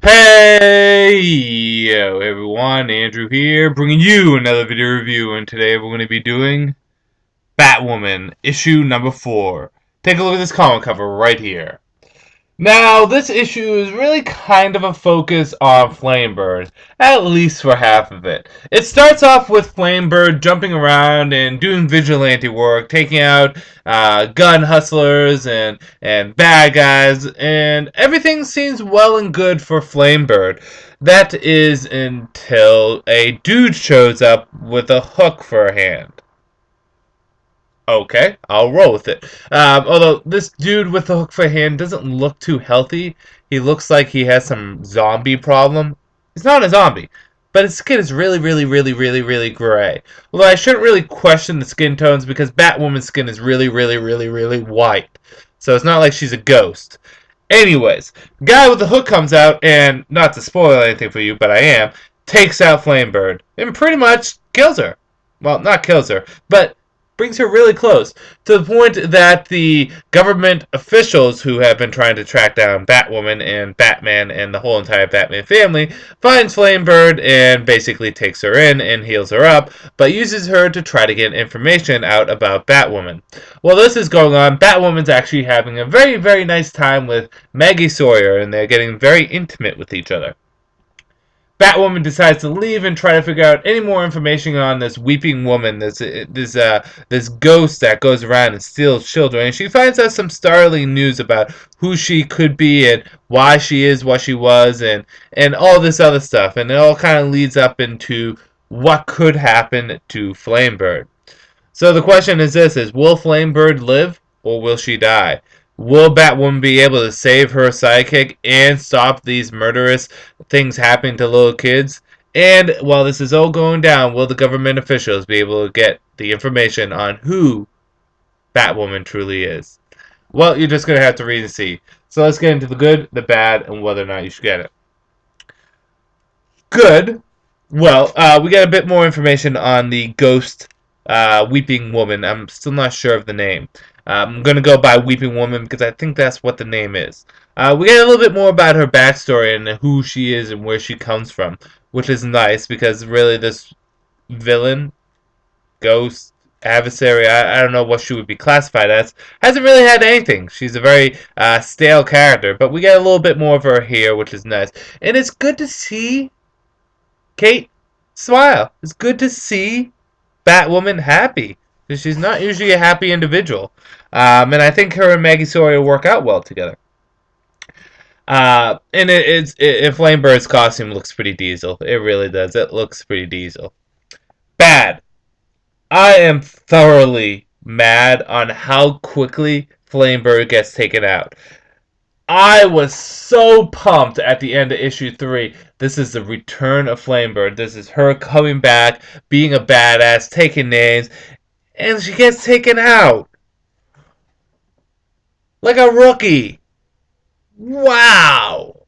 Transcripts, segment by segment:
Hey, yo everyone, Andrew here, bringing you another video review, and today we're going to be doing Batwoman, issue number 4. Take a look at this comic cover right here. Now, this issue is really kind of a focus on Flamebird, at least for half of it. It starts off with Flamebird jumping around and doing vigilante work, taking out gun hustlers and bad guys, and everything seems well and good for Flamebird. That is until a dude shows up with a hook for a hand. Okay, I'll roll with it. Although this dude with the hook for a hand doesn't look too healthy. He looks like he has some zombie problem. He's not a zombie, but his skin is really gray. Although I shouldn't really question the skin tones because Batwoman's skin is really white. So it's not like she's a ghost. Anyways, guy with the hook comes out and, not to spoil anything for you, but I am, takes out Flamebird and pretty much kills her. Well, not kills her, but brings her really close, to the point that the government officials who have been trying to track down Batwoman and Batman and the whole entire Batman family finds Flamebird and basically takes her in and heals her up, but uses her to try to get information out about Batwoman. While this is going on, Batwoman's actually having a very nice time with Maggie Sawyer, and they're getting very intimate with each other. Batwoman decides to leave and try to figure out any more information on this weeping woman, this ghost that goes around and steals children. And she finds out some startling news about who she could be and why she is what she was, and all this other stuff. And it all kind of leads up into what could happen to Flamebird. So the question is this: will Flamebird live or will she die? Will Batwoman be able to save her sidekick and stop these murderous things happening to little kids? And while this is all going down, will the government officials be able to get the information on who Batwoman truly is? Well, you're just going to have to read and see. So let's get into the good, the bad, and whether or not you should get it. Good. Well, we got a bit more information on the ghost weeping woman. I'm still not sure of the name. I'm going to go by Weeping Woman because I think that's what the name is. We get a little bit more about her backstory and who she is and where she comes from, which is nice because really this villain, ghost, adversary, I don't know what she would be classified as, hasn't really had anything. She's a very stale character, but we get a little bit more of her here, which is nice. And it's good to see Kate smile. It's good to see Batwoman happy. She's not usually a happy individual. And I think her and Maggie Sawyer work out well together. And Flamebird's costume looks pretty diesel. It really does. It looks pretty diesel. Bad. I am thoroughly mad on how quickly Flamebird gets taken out. I was so pumped at the end of issue 3. This is the return of Flamebird. This is her coming back, being a badass, taking names, and she gets taken out. Like a rookie. Wow.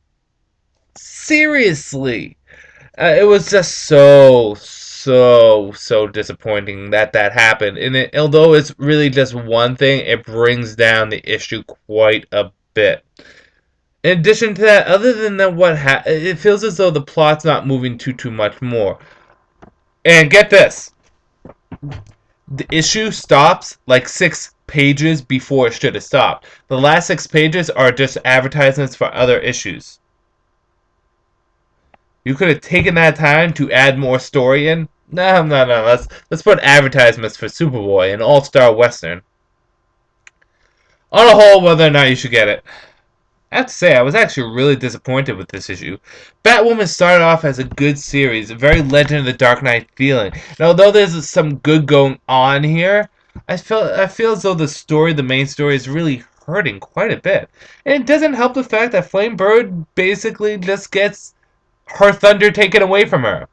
Seriously. It was just so disappointing that happened. And although it's really just one thing, it brings down the issue quite a bit. In addition to that, other than that, it feels as though the plot's not moving too much more. And get this. The issue stops like 6 pages before it should have stopped. The last 6 pages are just advertisements for other issues. You could have taken that time to add more story in. No. Let's put advertisements for Superboy, an all-star western. On a whole, whether or not you should get it. I have to say, I was actually really disappointed with this issue. Batwoman started off as a good series, a very Legend of the Dark Knight feeling. And although there's some good going on here, I feel as though the main story, is really hurting quite a bit. And it doesn't help the fact that Flamebird basically just gets her thunder taken away from her.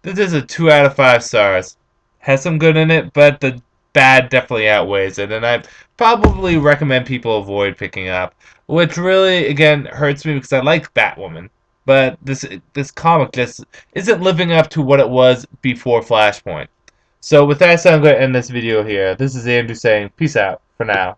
This is a 2 out of 5 stars. Has some good in it, but the bad definitely outweighs it, and I probably recommend people avoid picking up. Which really, again, hurts me because I like Batwoman. But this comic just isn't living up to what it was before Flashpoint. So with that said, I'm going to end this video here. This is Andrew saying peace out for now.